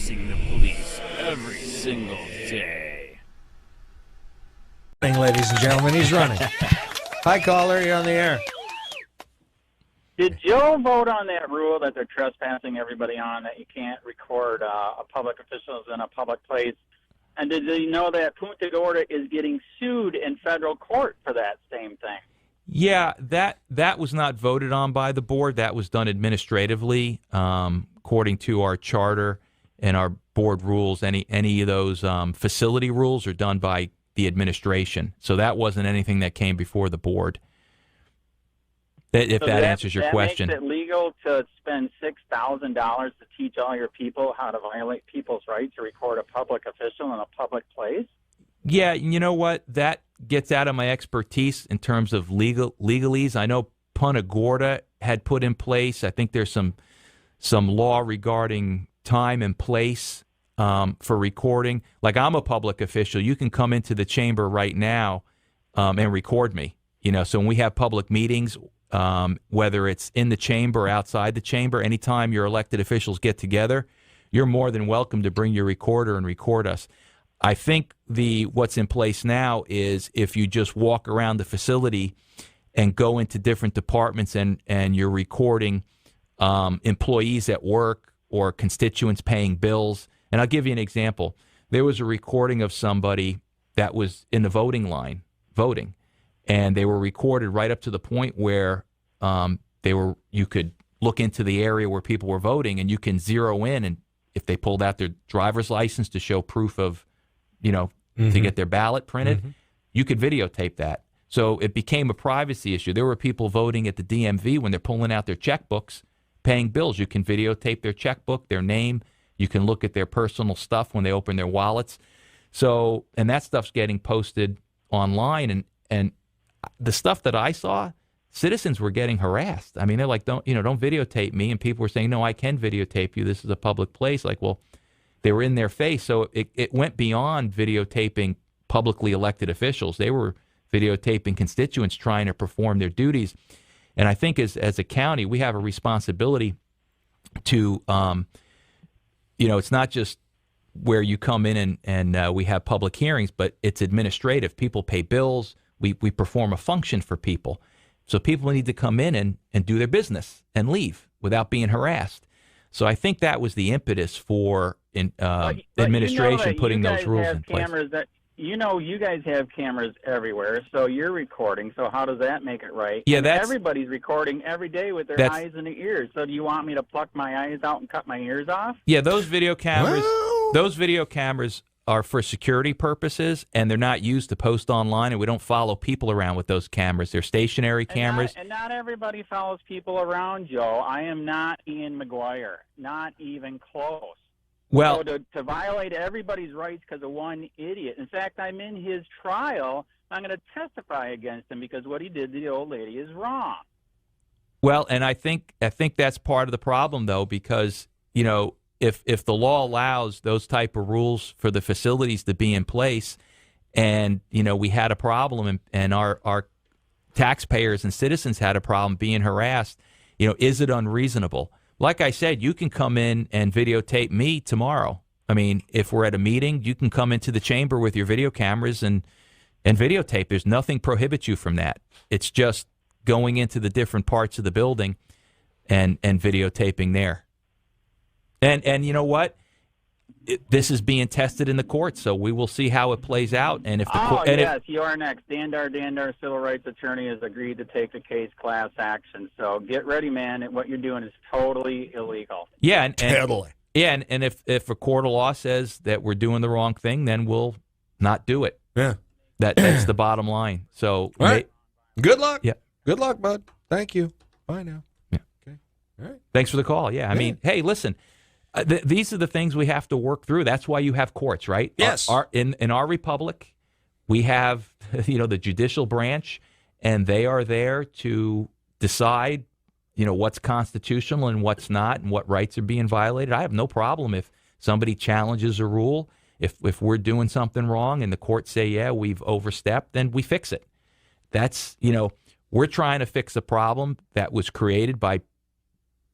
facing the police every single day. Ladies and gentlemen, he's running. Hi, caller. You're on the air. Did Joe vote on that rule that they're trespassing everybody on, that you can't record public officials in a public place? And did he know that Punta Gorda is getting sued in federal court for that same thing? Yeah, that was not voted on by the board. That was done administratively, according to our charter and our board rules. Any of those facility rules are done by the administration. So that wasn't anything that came before the board. If that answers your question. That makes it legal to spend $6,000 to teach all your people how to violate people's right to record a public official in a public place? Yeah, you know what? That gets out of my expertise in terms of legalese. I know Punta Gorda had put in place. I think there's some law regarding time and place for recording. Like, I'm a public official. You can come into the chamber right now and record me. So when we have public meetings, whether it's in the chamber or outside the chamber, anytime your elected officials get together, you're more than welcome to bring your recorder and record us. I think what's in place now is if you just walk around the facility and go into different departments and you're recording employees at work or constituents paying bills. And I'll give you an example. There was a recording of somebody that was in the voting line, voting, and they were recorded right up to the point where you could look into the area where people were voting, and you can zero in, and if they pulled out their driver's license to show proof of, to get their ballot printed, you could videotape that. So it became a privacy issue. There were people voting at the DMV when they're pulling out their checkbooks, paying bills. You can videotape their checkbook, their name. You can look at their personal stuff when they open their wallets. So, and that stuff's getting posted online. And the stuff that I saw, citizens were getting harassed. I mean, they're like, don't videotape me. And people were saying, no, I can videotape you. This is a public place. Like, well, they were in their face. So it went beyond videotaping publicly elected officials. They were videotaping constituents trying to perform their duties. And I think as a county, we have a responsibility to, it's not just where you come in and we have public hearings, but it's administrative. People pay bills. We perform a function for people. So people need to come in and do their business and leave without being harassed. So I think that was the impetus for administration putting those rules in place. You guys have cameras everywhere, so you're recording. So how does that make it right? Yeah, everybody's recording every day with their eyes and their ears. So do you want me to pluck my eyes out and cut my ears off? Yeah, those video cameras. Those video cameras are for security purposes, and they're not used to post online, and we don't follow people around with those cameras. They're stationary cameras. And not everybody follows people around, Joe. I am not Ian McGuire, not even close. Well, so to violate everybody's rights because of one idiot. In fact, I'm in his trial. I'm going to testify against him because what he did to the old lady is wrong. Well, and I think that's part of the problem, though, because, if the law allows those type of rules for the facilities to be in place, and we had a problem, and our taxpayers and citizens had a problem being harassed, is it unreasonable? Like I said, you can come in and videotape me tomorrow. I mean, if we're at a meeting, you can come into the chamber with your video cameras and videotape. There's nothing prohibits you from that. It's just going into the different parts of the building and videotaping there. And you know what? This is being tested in the courts, so we will see how it plays out. And if you are next. Dandar, civil rights attorney, has agreed to take the case class action. So get ready, man. What you're doing is totally illegal. Yeah, and totally. Yeah, and if a court of law says that we're doing the wrong thing, then we'll not do it. Yeah, that's the bottom line. So, all right. Good luck. Yeah, good luck, bud. Thank you. Bye now. Yeah. Okay. All right. Thanks for the call. Yeah, I mean, hey, listen. These are the things we have to work through. That's why you have courts, right? Yes. In our republic, we have the judicial branch, and they are there to decide what's constitutional and what's not, and what rights are being violated. I have no problem if somebody challenges a rule. If we're doing something wrong and the courts say, yeah, we've overstepped, then we fix it. That's we're trying to fix a problem that was created by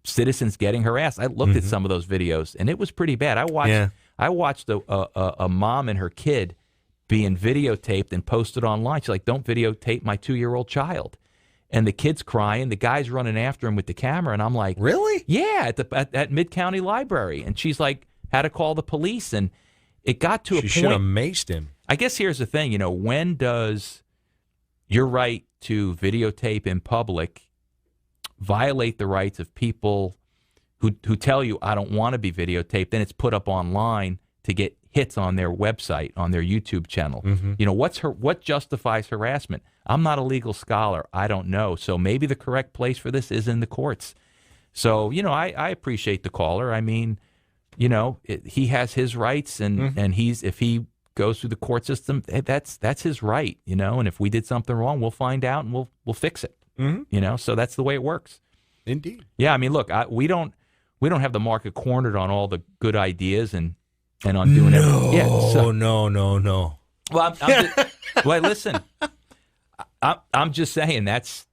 citizens getting harassed. I looked at some of those videos, and it was pretty bad. I watched a mom and her kid being videotaped and posted online. She's like, "Don't videotape my 2-year-old child." And the kid's crying. The guy's running after him with the camera, and I'm like, "Really?" Yeah, at Mid-County Library. And she's like, had to call the police, and it got to a point. She should have maced him. I guess here's the thing, when does your right to videotape in public violate the rights of people who tell you, I don't want to be videotaped? Then it's put up online to get hits on their website, on their YouTube channel. What justifies harassment? I'm not a legal scholar. I don't know. So maybe the correct place for this is in the courts. So, I appreciate the caller. I mean, he has his rights, and if he goes through the court system, that's his right, and if we did something wrong, we'll find out and we'll fix it. So that's the way it works. Indeed. Yeah, I mean, look, we don't have the market cornered on all the good ideas and on doing everything. Yeah, no. Well, listen, I'm just saying that's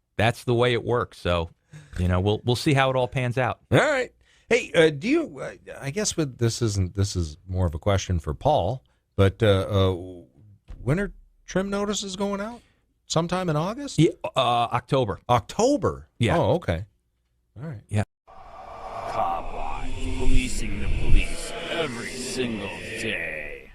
the way it works. So, we'll see how it all pans out. All right. Hey, do you? I guess this is more of a question for Paul, but winter trim notices going out sometime in August? Yeah, October. October. Yeah. Oh, okay. All right. Yeah. Copwatch, policing the police every single day.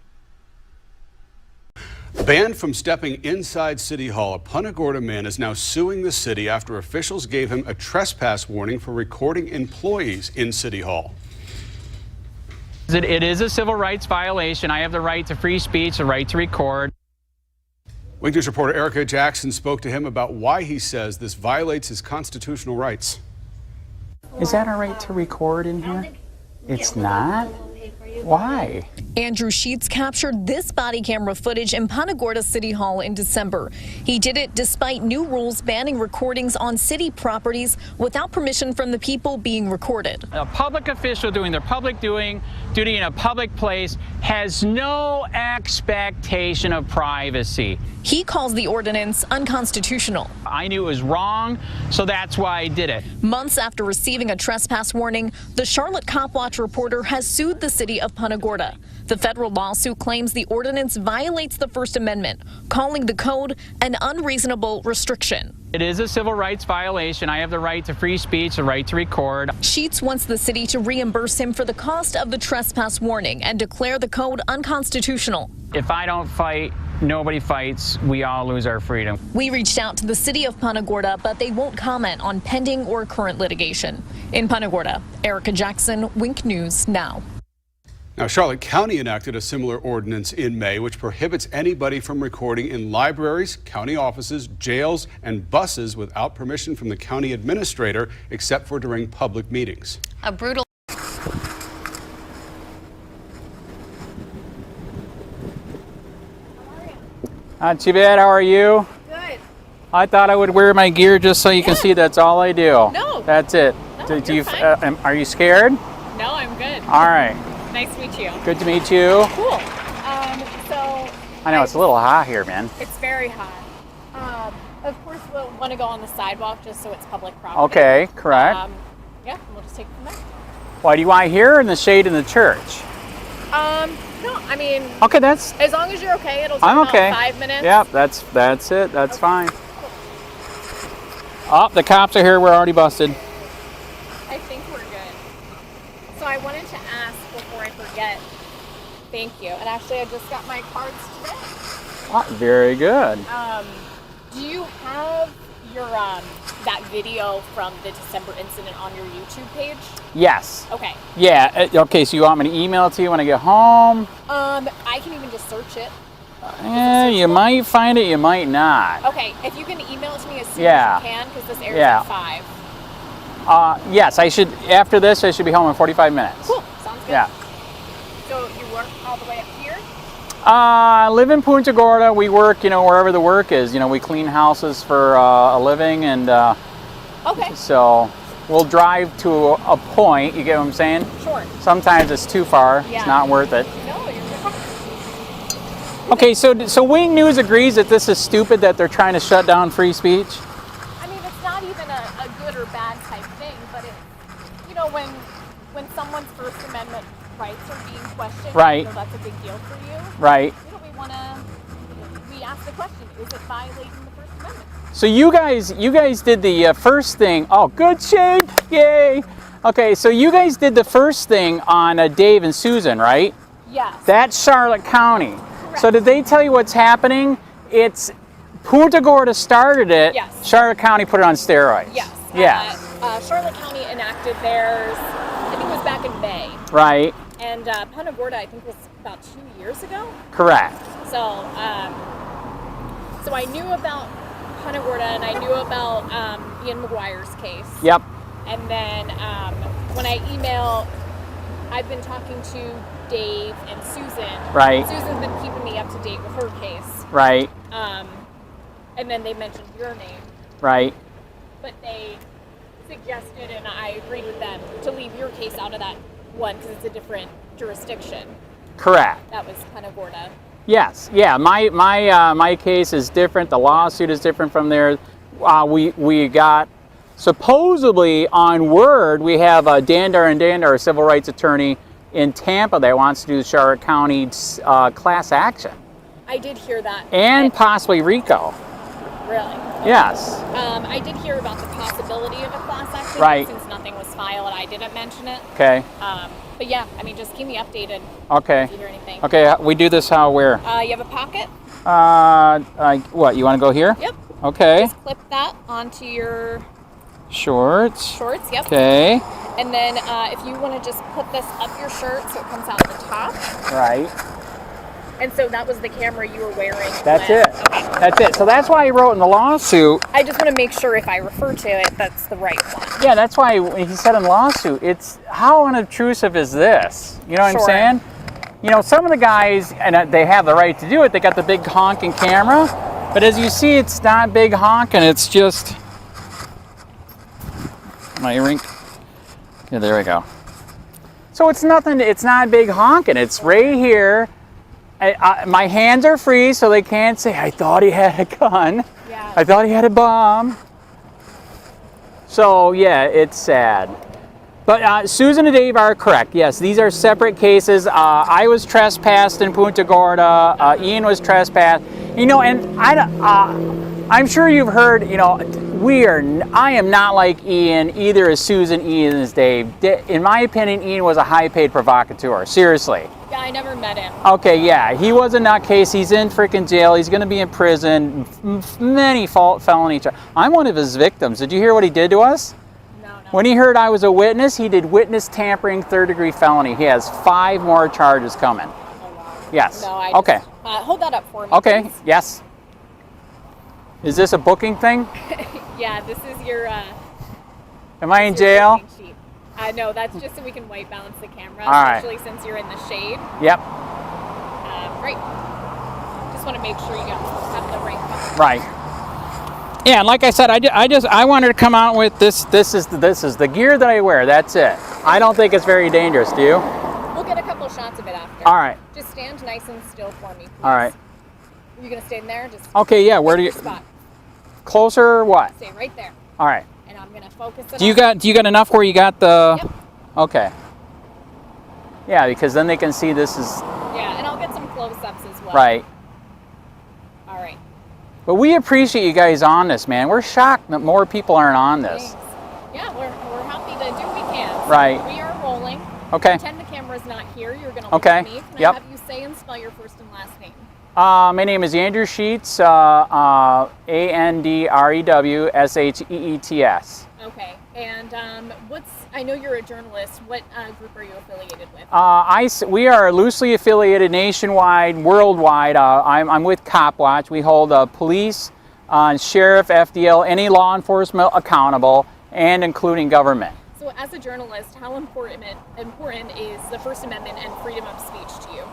Banned from stepping inside City Hall, a Punta Gorda man is now suing the city after officials gave him a trespass warning for recording employees in City Hall. It is a civil rights violation. I have the right to free speech, the right to record. Wink News reporter Erica Jackson spoke to him about why he says this violates his constitutional rights. Is that all right to record in here? It's not? Why? Andrew Sheets captured this body camera footage in Punta Gorda City Hall in December. He did it despite new rules banning recordings on city properties without permission from the people being recorded. A public official doing their public duty in a public place has no expectation of privacy. He calls the ordinance unconstitutional. I knew it was wrong, so that's why I did it. Months after receiving a trespass warning, the Charlotte Copwatch reporter has sued the city of Punta Gorda. The federal lawsuit claims the ordinance violates the First Amendment, calling the code an unreasonable restriction. It is a civil rights violation. I have the right to free speech, the right to record. Sheets wants the city to reimburse him for the cost of the trespass warning and declare the code unconstitutional. If I don't fight, nobody fights. We all lose our freedom. We reached out to the city of Punta Gorda, but they won't comment on pending or current litigation. In Punta Gorda, Erica Jackson, Wink News Now. Now, Charlotte County enacted a similar ordinance in May, which prohibits anybody from recording in libraries, county offices, jails, and buses without permission from the county administrator, except for during public meetings. A brutal. Not too bad. How are you? Good. I thought I would wear my gear just so you can see that's all I do. No. That's it. No, you're fine. Are you scared? No, I'm good. All right. Nice to meet you. Good to meet you. Cool. So I know it's a little hot here, man. it's very hot. Of course, we'll want to go on the sidewalk just so it's public property. Okay, correct. Yeah, we'll just take it from there. Why do you want here in the shade in the church? No, I mean, Okay, that's. as long as you're okay, it'll take I'm about okay. 5 minutes. Yep, that's it. That's fine. Oh, the cops are here. We're already busted. I think we're good. So I wanted to ask before I forget. Thank you. And actually, I just got my cards today. Oh, very good. Do you have your that video from the December incident on your YouTube page? Yes. Okay. Yeah. Okay. So you want me to email it to you when I get home? I can even just search it. You might find it. You might not. Okay. If you can email it to me as soon Yeah. as you can, because this airs Yeah. at 5. Yes. I should. After this, I should be home in 45 minutes. Cool. Sounds good. Yeah. So you work all the way up here? I live in Punta Gorda. We work, wherever the work is. We clean houses for a living, and Okay. so we'll drive to a point. You get what I'm saying? Sure. Sometimes it's too far. Yeah. It's not worth it. No, you're good. Okay, so Wing News agrees that this is stupid that they're trying to shut down free speech. I mean, it's not even a good or bad type thing, but it, know, when someone's First Amendment rights are being questioned, Right. that's a big deal for you. Right. We ask the question, is it violating the First Amendment? So you guys did the first thing. Oh, good shape! Yay! Okay, so you guys did the first thing on Dave and Susan, right? Yes. That's Charlotte County. Correct. So did they tell you what's happening? It's Punta Gorda started it. Yes. Charlotte County put it on steroids. Yes. Yeah. Charlotte County enacted theirs, I think it was back in May. Right. And Punta Gorda, I think, was about 2 years ago. Correct. So, so I knew about Punta Gorda and I knew about Ian McGuire's case. Yep. And then when I email, I've been talking to Dave and Susan. Right. Susan's been keeping me up to date with her case. Right. And then they mentioned your name. Right. But they suggested, and I agreed with them, to leave your case out of that one because it's a different jurisdiction. Correct. That was Punta Gorda. Yes. Yeah. My case is different. The lawsuit is different from theirs. We got supposedly on word we have Dandar and Dandar, a civil rights attorney in Tampa, that wants to do the Charlotte County class action. I did hear that. And possibly RICO. Really? Yes. I did hear about the possibility of a class action. Right. Since nothing was filed, I didn't mention it. Okay. But yeah, I mean, just keep me updated Okay. if you hear anything. Okay. We do this how? Where? You have a pocket? What? You want to go here? Yep. Okay. Just clip that onto your Shorts. shorts. Yep. Okay. And then if you want to just put this up your shirt so it comes out the top. Right. And so that was the camera you were wearing. That's when- it. Okay. That's it. So that's why he wrote in the lawsuit. I just want to make sure if I refer to it, that's the right one. Yeah, that's why he said in the lawsuit, it's how unobtrusive is this? You know what Sure. I'm saying? You know, some of the guys, and they have the right to do it, they got the big honking camera, but as you see, it's not big honking, it's just, my earring. Yeah, there we go. So it's nothing, it's not big honking, it's right here. My hands are free, so they can't say, I thought he had a gun. Yeah. I thought he had a bomb. So, yeah, it's sad. But Susan and Dave are correct. Yes, these are separate cases. I was trespassed in Punta Gorda. Ian was trespassed. You know, and I'm sure you've heard, you know, I am not like Ian, either is Susan, Ian is Dave. In my opinion, Ian was a high-paid provocateur. Seriously. Yeah, I never met him. Okay, yeah, he was a nutcase. He's in freaking jail. He's going to be in prison. Many felony charges. I'm one of his victims. Did you hear what he did to us? No. When he heard I was a witness, he did witness tampering, third-degree felony. He has 5 more charges coming. Oh, wow. Yes. No, I Okay. just, hold that up for me. Okay. Please. Yes. Is this a booking thing? Yeah, this is your. Am I in your jail? booking sheet. No, that's just so we can white balance the camera, All right. especially since you're in the shade. Yep. Great. Just want to make sure you have the right button. Right. Yeah, and like I said, I wanted to come out with this. This is the gear that I wear. That's it. I don't think it's very dangerous. Do you? We'll get a couple shots of it after. All right. Just stand nice and still for me, please. All right. Are you gonna stay in there? Just Okay. Yeah. Where do you? spot. Closer or what? Stay right there, All right. and I'm gonna focus it. Do you on- got enough where you got the? Yep. Okay. Yeah, because then they can see this is Yeah, and I'll get some close-ups as well. right. All right. But we appreciate you guys on this, man. We're shocked that more people aren't on this. Thanks. Yeah, we're happy to do what we can. So Right. We are rolling. Okay. Pretend the camera's not here. You're gonna Okay. look at me. Can Yep. I have you say and spell your first and last name? My name is Andrew Sheets, ANDREWSHEETS. Okay. And I know you're a journalist. What group are you affiliated with? We are loosely affiliated nationwide, worldwide. I'm with Copwatch. We hold police, sheriff, FDL, any law enforcement accountable, and including government. So as a journalist, how important is the First Amendment and freedom of speech to you?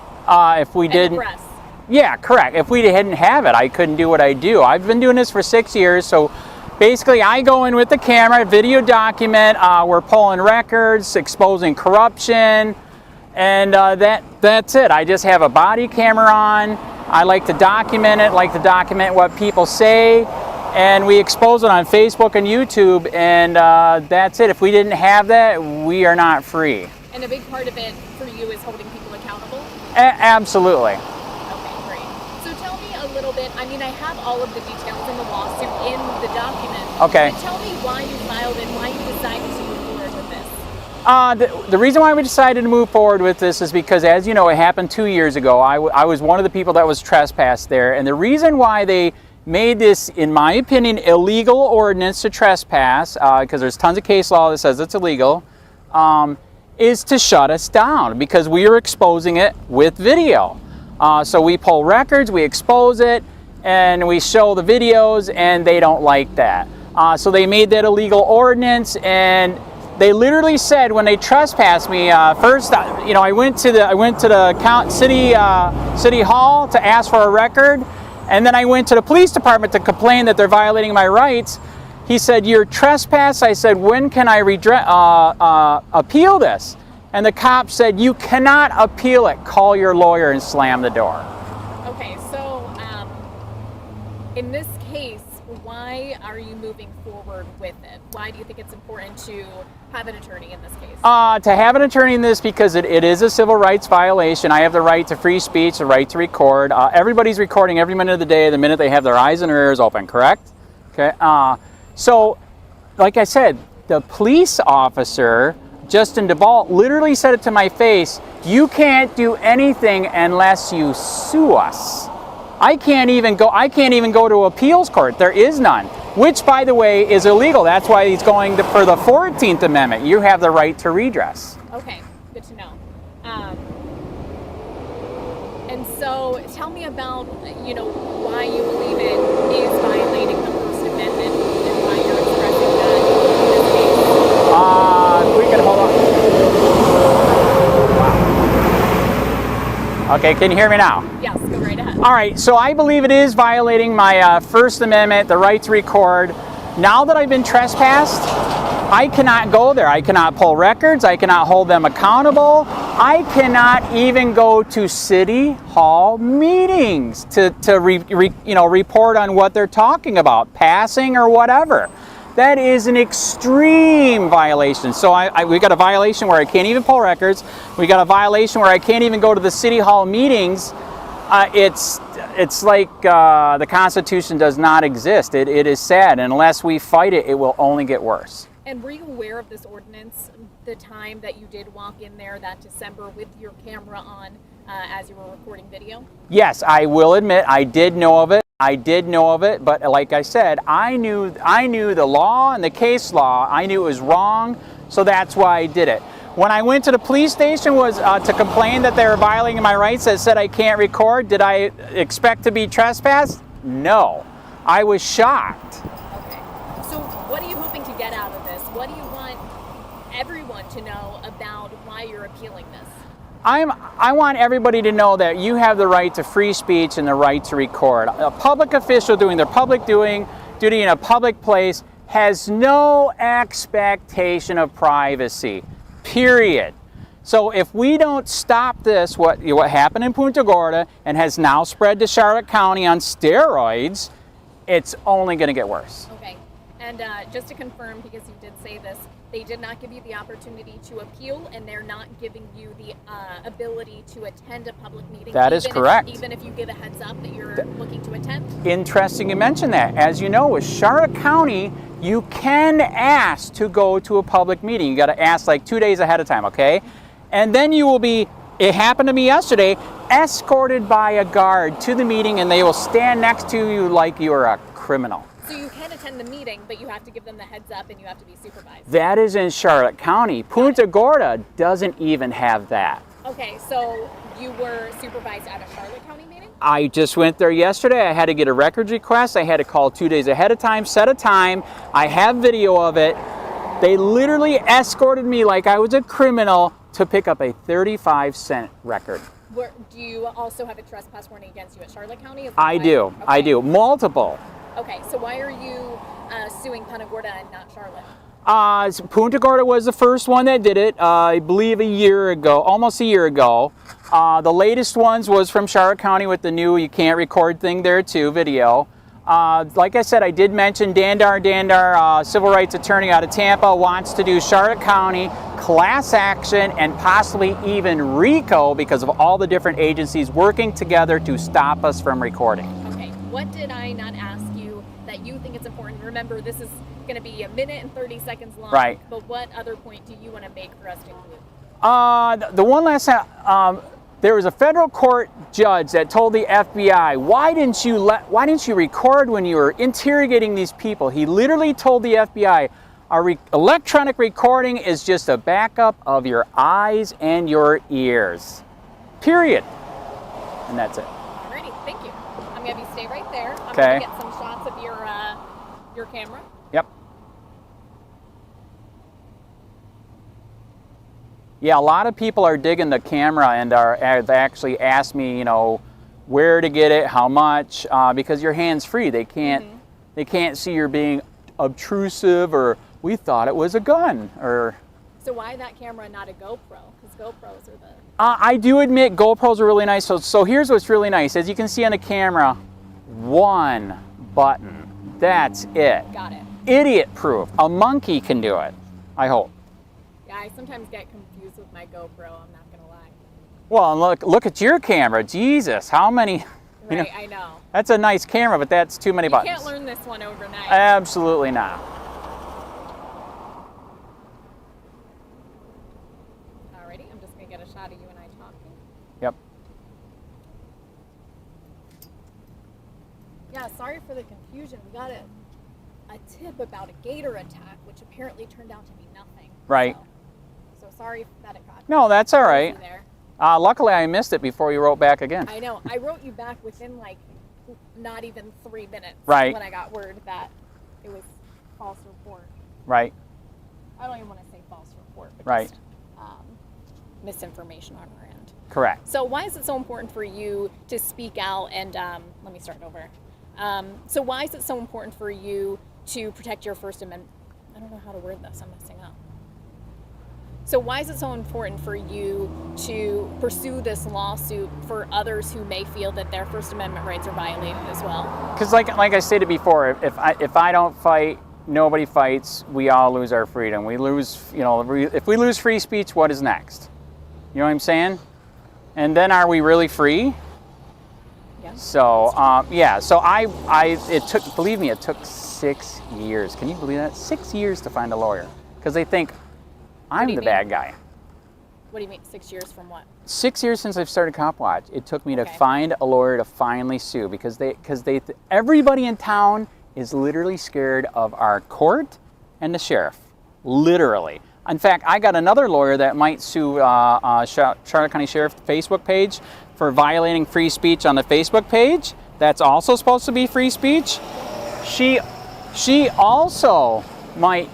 If we And the didn't, press. yeah, correct. If we didn't have it, I couldn't do what I do. I've been doing this for 6 years, so basically I go in with the camera, video document, we're pulling records, exposing corruption, and that's it. I just have a body camera on. I like to document it, like to document what people say, and we expose it on Facebook and YouTube, and that's it. If we didn't have that, we are not free. And a big part of it for you is holding people accountable? Absolutely. Okay, great. So tell me a little bit, I mean, I have all of the details in the lawsuit in the document. Okay. But tell me why you filed it, why you decided to move forward with this. The reason why we decided to move forward with this is because, as you know, it happened 2 years ago. I was one of the people that was trespassed there, and the reason why they made this, in my opinion, illegal ordinance to trespass, because there's tons of case law that says it's illegal, is to shut us down because we are exposing it with video. So we pull records, we expose it, and we show the videos, and they don't like that. So they made that illegal ordinance, and they literally said when they trespassed me, first, you know, I went to the city hall to ask for a record, and then I went to the police department to complain that they're violating my rights. He said, "You're trespass." I said, "When can I appeal this?" And the cop said, "You cannot appeal it. Call your lawyer," and slam the door. Okay, so in this case, why are you moving forward with it? Why do you think it's important to have an attorney in this case? To have an attorney in this because it is a civil rights violation. I have the right to free speech, the right to record. Everybody's recording every minute of the day, the minute they have their eyes and their ears open, correct? Okay. So, like I said, the police officer, Justin DeVault, literally said it to my face, "You can't do anything unless you sue us." I can't even go to appeals court. There is none, which, by the way, is illegal. That's why he's going for the 14th Amendment. You have the right to redress. Okay, good to know. And so tell me about, you know, why you believe it is violating the First Amendment and why you're expressing that in this case. If we can hold on. Wow. Okay, can you hear me now? Yes, go right ahead. All right, so I believe it is violating my First Amendment, the right to record. Now that I've been trespassed, I cannot go there. I cannot pull records. I cannot hold them accountable. I cannot even go to city hall meetings to report on what they're talking about, passing or whatever. That is an extreme violation. So we got a violation where I can't even pull records. We got a violation where I can't even go to the city hall meetings. It's like the Constitution does not exist. It is sad, and unless we fight it, it will only get worse. And were you aware of this ordinance the time that you did walk in there that December with your camera on as you were recording video? Yes, I will admit I did know of it. But like I said, I knew the law and the case law. I knew it was wrong, so that's why I did it. When I went to the police station was to complain that they were violating my rights that said I can't record. Did I expect to be trespassed? No. I was shocked. Okay. So what are you hoping to get out of this? What do you want everyone to know about why you're appealing this? I want everybody to know that you have the right to free speech and the right to record. A public official doing their public duty in a public place has no expectation of privacy, period. So if we don't stop this, what happened in Punta Gorda and has now spread to Charlotte County on steroids, it's only going to get worse. Okay. And just to confirm, because you did say this, they did not give you the opportunity to appeal, and they're not giving you the ability to attend a public meeting. That is correct. Even if you give a heads up that you're looking to attend? Interesting you mention that. As you know, with Charlotte County, you can ask to go to a public meeting. You got to ask like 2 days ahead of time, okay? And then you will be, it happened to me yesterday, escorted by a guard to the meeting, and they will stand next to you like you are a criminal. So you can attend the meeting, but you have to give them the heads up and you have to be supervised. That is in Charlotte County. Punta Gorda doesn't even have that. Okay, so you were supervised at a Charlotte County meeting? I just went there yesterday. I had to get a records request. I had to call 2 days ahead of time, set a time. I have video of it. They literally escorted me like I was a criminal to pick up a 35-cent record. Do you also have a trespass warning against you at Charlotte County? I do. Okay. I do. Multiple. Okay, so why are you suing Punta Gorda and not Charlotte? Punta Gorda was the first one that did it, I believe almost a year ago. The latest ones was from Charlotte County with the new you can't record thing there too, video. Like I said, I did mention Dandar, civil rights attorney out of Tampa, wants to do Charlotte County class action and possibly even RICO because of all the different agencies working together to stop us from recording. Okay, what did I not ask you that you think it's important? Remember, this is going to be 1 minute and 30 seconds long. Right. But what other point do you want to make for us to include? The one last time, there was a federal court judge that told the FBI, why didn't you record when you were interrogating these people? He literally told the FBI, electronic recording is just a backup of your eyes and your ears. Period. And that's it. Alrighty, thank you. I'm going to have you stay right there. I'm Okay. going to get some shots of your camera. Yep. Yeah, a lot of people are digging the camera and have actually asked me, you know, where to get it, how much, because your hand's free. They can't see you're being obtrusive, or we thought it was a gun, or. So why that camera, not a GoPro? Because GoPros are the. I do admit GoPros are really nice. So here's what's really nice. As you can see on the camera, one button. That's it. Got it. Idiot-proof. A monkey can do it, I hope. Yeah, I sometimes get confused with my GoPro, I'm not going to lie. Well, look at your camera. Jesus, how many? Right, I know. That's a nice camera, but that's too many buttons. You can't learn this one overnight. Absolutely not. Alrighty, I'm just going to get a shot of you and I talking. Yep. Yeah, sorry for the confusion. We got a tip about a gator attack, which apparently turned out to be nothing. Right. So sorry that it got. No, that's all right. There. Luckily, I missed it before you wrote back again. I know. I wrote you back within like not even 3 minutes. Right. When I got word that it was false report. Right. I don't even want to say false report, but Right. just misinformation on our end. Correct. So why is it so important for you to speak out and let me start over. So why is it so important for you to protect your First Amendment? I don't know how to word this. I'm messing up. So why is it so important for you to pursue this lawsuit for others who may feel that their First Amendment rights are violated as well? Because like I stated before, if I don't fight, nobody fights. We all lose our freedom. We lose, you know, if we lose free speech, what is next? You know what I'm saying? And then are we really free? Yeah. So yeah. So it took, believe me, it took 6 years. Can you believe that? 6 years to find a lawyer because they think I'm the bad guy. What do you mean, 6 years from what? 6 years since I've started Copwatch, it took me to Okay. find a lawyer to finally sue because everybody in town is literally scared of our court and the sheriff, literally. In fact, I got another lawyer that might sue Charlotte County Sheriff Facebook page for violating free speech on the Facebook page. That's also supposed to be free speech. She also might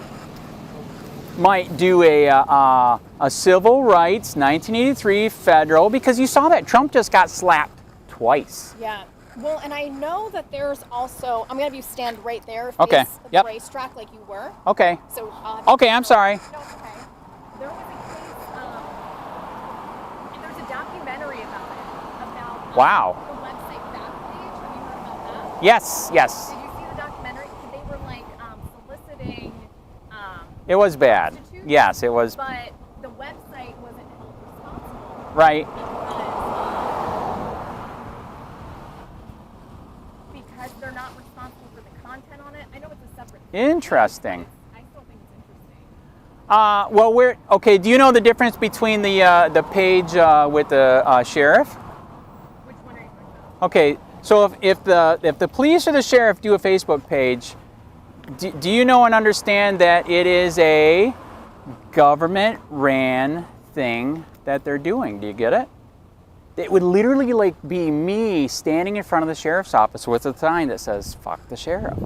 do a civil rights 1983 federal, because you saw that Trump just got slapped twice. Yeah. Well, and I know that there's also, I'm going to have you stand right there, face Okay. the Yep. racetrack like you were. Okay. So, Okay, I'm sorry. No, it's okay. There was a case, and there's a documentary about it, about Wow. the website Backpage. Have you heard about that? Yes, yes. Did you see the documentary? They were like soliciting It was bad. prostitutes, Yes, it was. but the website wasn't held responsible Right. because they're not responsible for the content on it. I know it's a separate thing. Interesting. I still think it's interesting. Well, okay. Do you know the difference between the page with the sheriff? Which one are you talking about? Okay. So if the police or the sheriff do a Facebook page, do you know and understand that it is a government-ran thing that they're doing? Do you get it? It would literally like be me standing in front of the sheriff's office with a sign that says "fuck the sheriff."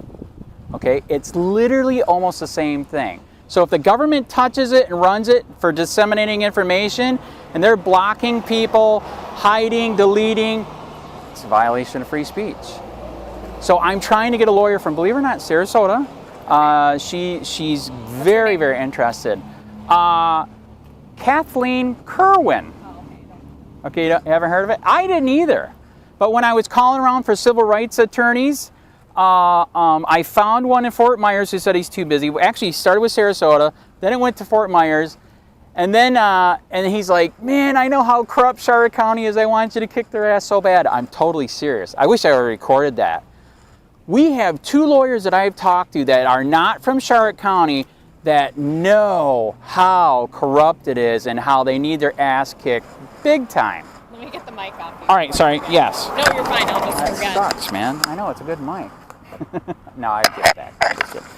Okay, it's literally almost the same thing. So if the government touches it and runs it for disseminating information, and they're blocking people, hiding, deleting, it's a violation of free speech. So I'm trying to get a lawyer from, believe it or not, Sarasota. She's very, very interested. Kathleen Kerwin. Okay, you haven't heard of it? I didn't either. But when I was calling around for civil rights attorneys, I found one in Fort Myers who said he's too busy. Actually, he started with Sarasota, then it went to Fort Myers, and then and he's like, man, I know how corrupt Charlotte County is. I want you to kick their ass so bad. I'm totally serious. I wish I would have recorded that. We have 2 lawyers that I've talked to that are not from Charlotte County that know how corrupt it is and how they need their ass kicked big time. Let me get the mic off. All right, sorry, yes. No, you're fine. I'll just That forget. sucks, man. I know, it's a good mic. No, I get that. I'm just kidding.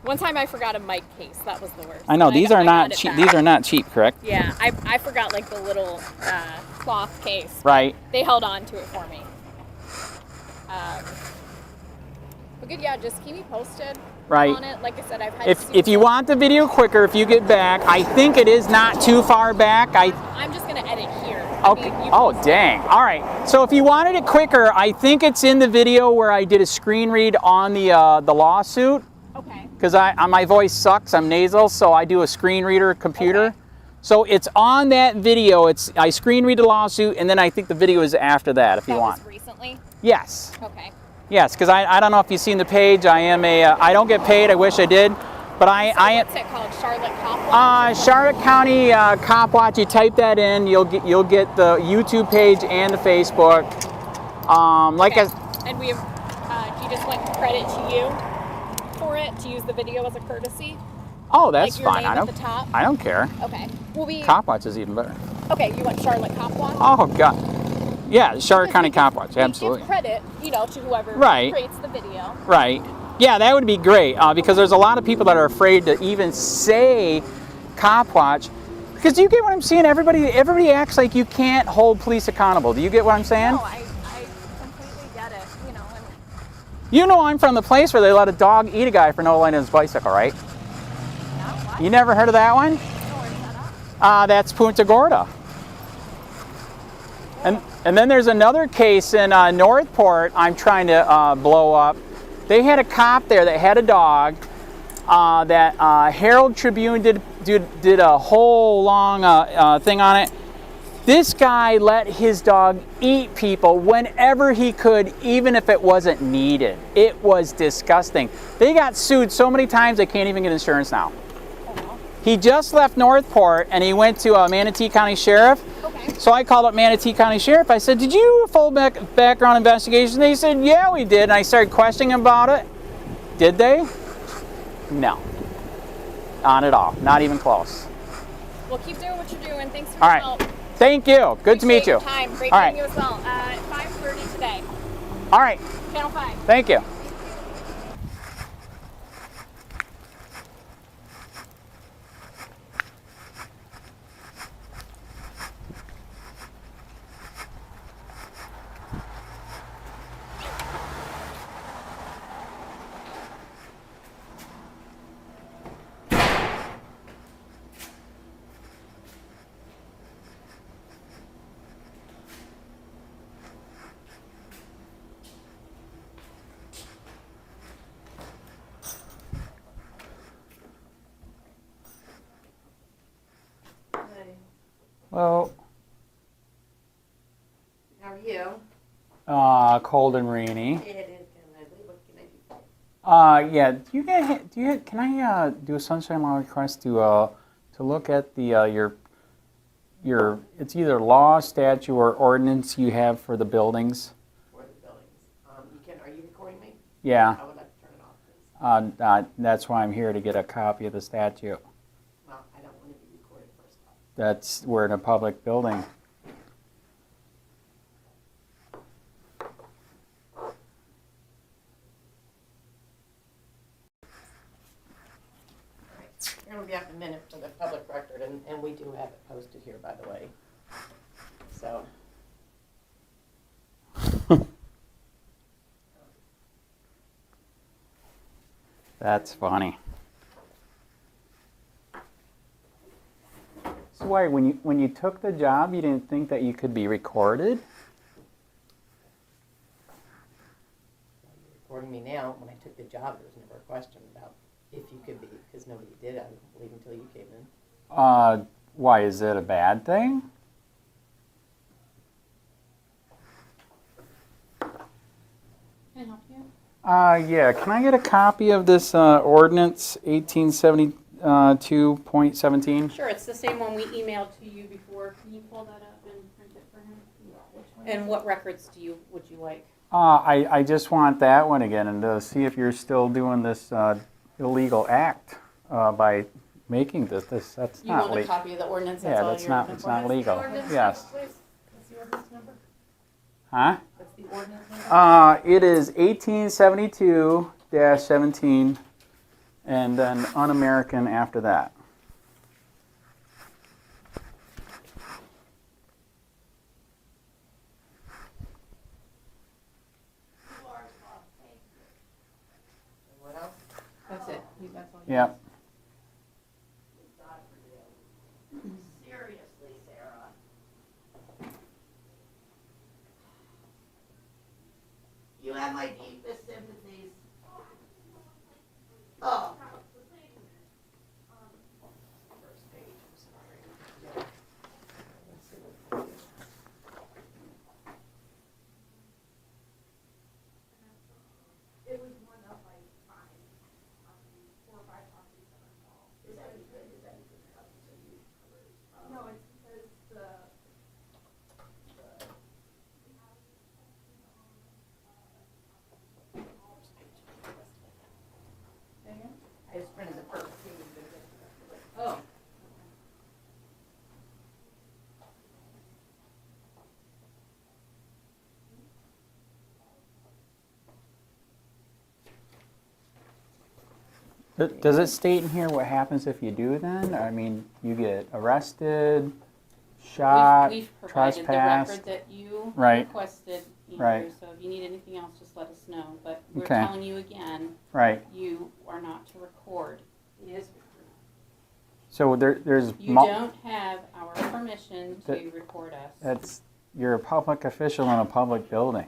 One time I forgot a mic case. That was the worst. I know, these are I not got it cheap. back. These are not cheap, correct? Yeah, I forgot like the little cloth case. Right. They held on to it for me. But good, yeah, just keep me posted Right. on it. Like I said, I've had If you want the video quicker, if you get back, I think it is not too far back. I'm just going to edit here. Okay. Oh, dang. All right. So if you wanted it quicker, I think it's in the video where I did a screen read on the lawsuit. Okay. Because my voice sucks. I'm nasal, so I do a screen reader computer. Okay. So it's on that video. I screen read the lawsuit, and then I think the video is after that. If you want. That was recently? Yes. Okay. Yes, because I don't know if you've seen the page. I don't get paid. I wish I did, but So I am. what's it called? Charlotte Copwatch? Charlotte County Copwatch. You type that in, you'll get the YouTube page and the Facebook. Okay. And we have. Do you just want credit to you for it to use the video as a courtesy? Oh, that's like your fine. name I don't. at the top? I don't care. Okay. Well, Copwatch is even better. Okay, you want Charlotte Copwatch? Oh God. Yeah, Charlotte County Copwatch. Absolutely. Give credit, to whoever Right. creates the video. Right. Yeah, that would be great because there's a lot of people that are afraid to even say Copwatch. Because you get what I'm saying? Everybody acts like you can't hold police accountable. Do you get what I'm saying? No, I completely get it. And You know I'm from the place where they let a dog eat a guy for no lighting his bicycle, right? no, what? You never heard of that one? No, where's that up? That's Punta Gorda. And then there's another case in Northport I'm trying to blow up. They had a cop there that had a dog that Herald Tribune did a whole long thing on it. This guy let his dog eat people whenever he could, even if it wasn't needed. It was disgusting. They got sued so many times they can't even get insurance now. He just left Northport and he went to Manatee County Sheriff. Okay. So I called up Manatee County Sheriff. I said, did you do a full background investigation? They said, yeah, we did. And I started questioning him about it. Did they? No. Not at all. Not even close. Well, keep doing what you're doing. Thanks for All your right. help. Thank you. Good to meet Appreciate you. your time. Great All meeting right. you as well. 5:30 today. All right. Channel 5. Thank you. Well, How are you? cold and rainy. It is kind of ugly. What can I do for you? Yeah. Can I do a sunshine law request to look at the your it's either law, statute, or ordinance you have for the buildings? For the buildings. Are you recording me? Yeah. I would like to turn it off, please. That's why I'm here to get a copy of the statute. Well, I don't want to be recorded first off. We're in a public building. You're going to be up in a minute for the public record, and we do have it posted here, by the way. So, That's funny. So why, when you took the job, you didn't think that you could be recorded? you're recording me now. When I took the job, there was never a question about if you could be, because nobody did, I don't believe, until you came in. Why, is it a bad thing? Can I help you? Yeah, can I get a copy of this ordinance 1872.17? Sure, it's the same one we emailed to you before. Can you pull that up and print it for him? And what records would you like? I just want that one again, and to see if you're still doing this illegal act by making this. That's You not want a legal. copy of the ordinance? Yeah, all that's you're not. looking It's for? not legal. What's the ordinance Yes. number, please? What's the ordinance number? Huh? What's the ordinance number? It is 1872-17, and then un-American after that. What else? That's it. That's all you Yeah. Seriously, Sarah. You have my deepest sympathies. Oh. First page, I'm sorry. It was one of my time, 4 or 5 properties that are involved. Is that because the house is so huge? No, it's because the I just printed the first page. Oh. Does it state in here what happens if you do then? I mean, you get arrested, shot, We've provided the trespassed. record that you Right. requested, Andrew, Right. so if you need anything else, just let us know. But we're Okay. telling you again, Right. you are not to record. He is. So there's You don't have our permission to That- record us. That's you're a public official in a public building.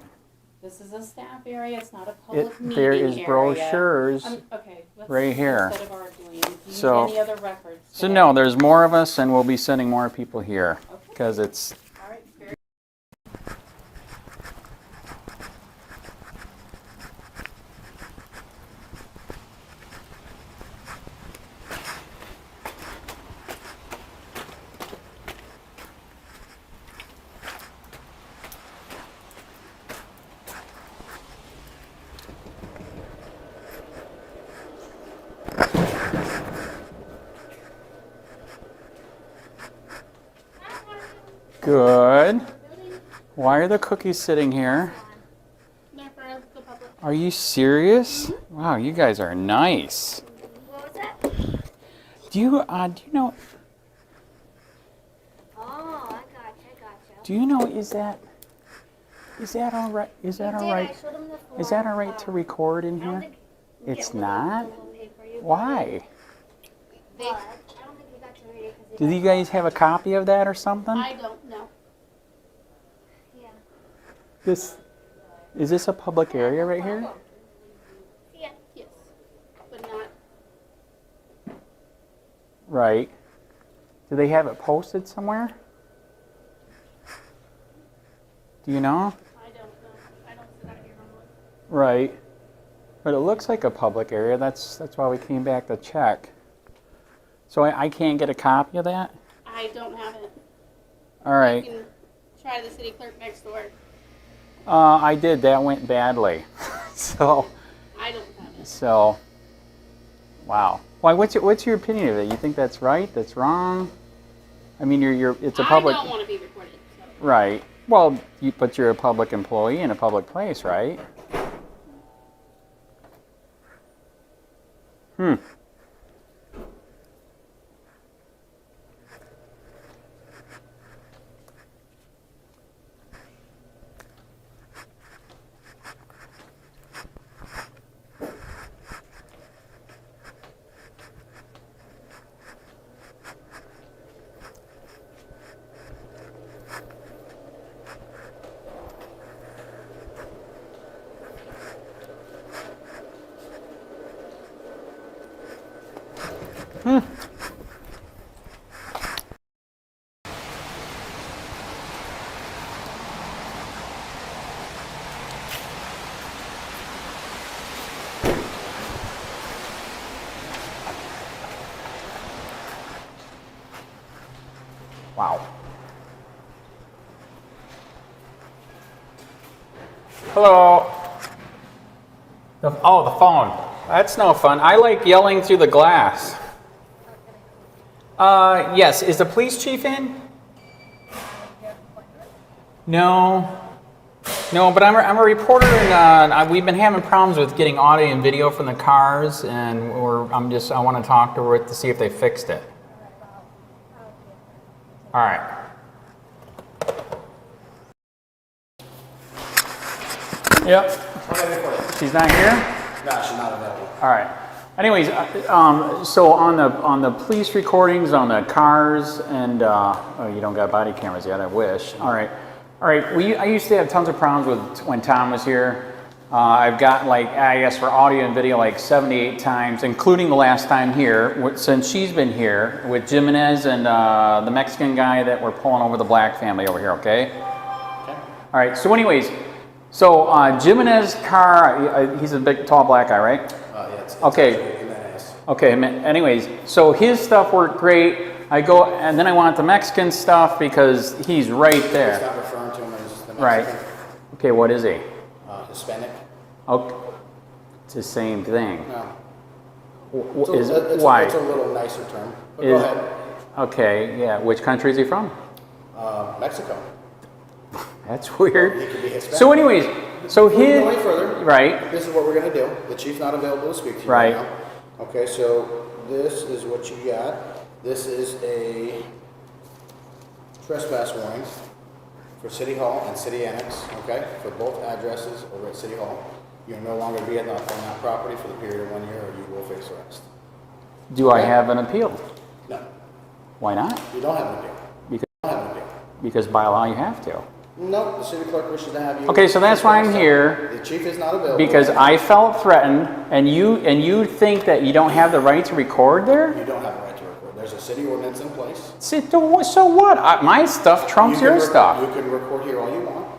This is a staff area, it's not a public meeting There is area. brochures. Okay, let's, right here. instead of arguing, do you So- need any other records? So today? no, there's more of us, and we'll be sending more people here Okay. because it's. All right, very Good. Why are the cookies sitting here? they're for the public. Are you serious? Wow, you guys are nice. What was that? Do you know? Oh, I gotcha. Do you know? Is that all right? Is that all right? I showed him the form. Is that all right to record in I don't here? think It's yeah, not. we'll pay for you. Why? But I don't think he got to read it because Did you guys have a copy of that or something? I don't know. Yeah. Is this a public area right here? Yeah. Yes. But not. Right. Do they have it posted somewhere? Do you know? I don't know. I don't sit out here normally. Right. But it looks like a public area. That's why we came back to check. So I can't get a copy of that? I don't have it. All right. You can try the city clerk next door. I did. That went badly. So, I don't have it. wow. Why? What's your opinion of it? You think that's right? That's wrong? I mean, it's a public. I don't want to be recorded. So. Right. Well, but you're a public employee in a public place, right? Hello. Oh, the phone. That's no fun. I like yelling through the glass. Yes. Is the police chief in? No. No, but I'm a reporter, and we've been having problems with getting audio and video from the cars, and I want to talk to her to see if they fixed it. All right. Yep. She's not here? No, she's not available. All right. Anyways, so on the police recordings on the cars, and oh, you don't got body cameras yet. I wish. All right. I used to have tons of problems with when Tom was here. I've gotten I asked for audio and video 78 times, including the last time here since she's been here with Jimenez and the Mexican guy that we're pulling over the black family over here. Okay. All right. So anyways. So Jimenez car, he's a big, tall, black guy, right? Yeah, it's okay. Jimenez. Okay. Anyways, so his stuff worked great. I go, and then I want the Mexican stuff because he's right there. Stop referring to him as the Mexican. Right. Okay. What is he? Hispanic. Okay. It's the same thing. No. Why? It's a little nicer term. But go ahead. Okay. Yeah. Which country is he from? Mexico. That's weird. He could be Hispanic. So anyways, so Before we go any further, right. This is what we're going to do. The chief's not available to speak to you right now. Okay, so this is what you got. This is a trespass warning for City Hall and City Annex, okay, for both addresses over at City Hall. You'll no longer be on that property for the period of 1 year, or you will face arrest. Do I have an appeal? No. Why not? You don't have an appeal. Because by law you have to. No, the city clerk wishes to have you. Okay, so that's why I'm here. The chief is not available. Because I felt threatened, and you think that you don't have the right to record there? You don't have the right to record. There's a city ordinance in place. So what? My stuff trumps your stuff. You can record here all you want.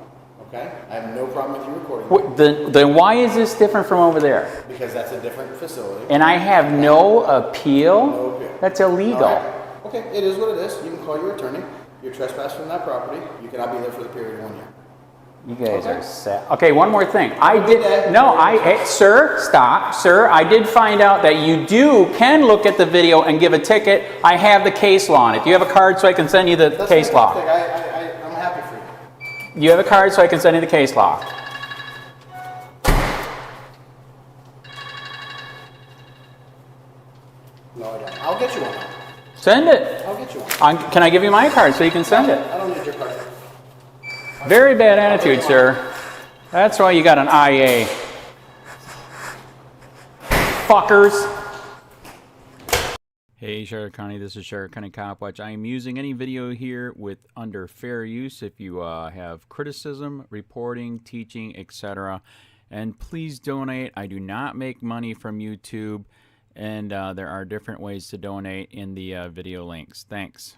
Okay? I have no problem with you recording. Then why is this different from over there? Because that's a different facility. And I have no appeal? No appeal. That's illegal. Right. Okay, it is what it is. You can call your attorney. You're trespassed from that property. You cannot be there for the period of 1 year. You guys are sad. Okay, one more thing. Sir, stop. Sir, I did find out that you can look at the video and give a ticket. I have the case law on it. Do you have a card so I can send you the case law? I'm happy for you. You have a card so I can send you the case law. No, I don't. I'll get you one. Send it. I'll get you one. Can I give you my card so you can send it? I don't need your card. Very bad attitude, sir. That's why you got an IA. Fuckers. Hey, Charlotte County, this is Charlotte County Copwatch. I am using any video here under fair use if you have criticism, reporting, teaching, etc. And please donate. I do not make money from YouTube, and there are different ways to donate in the video links. Thanks.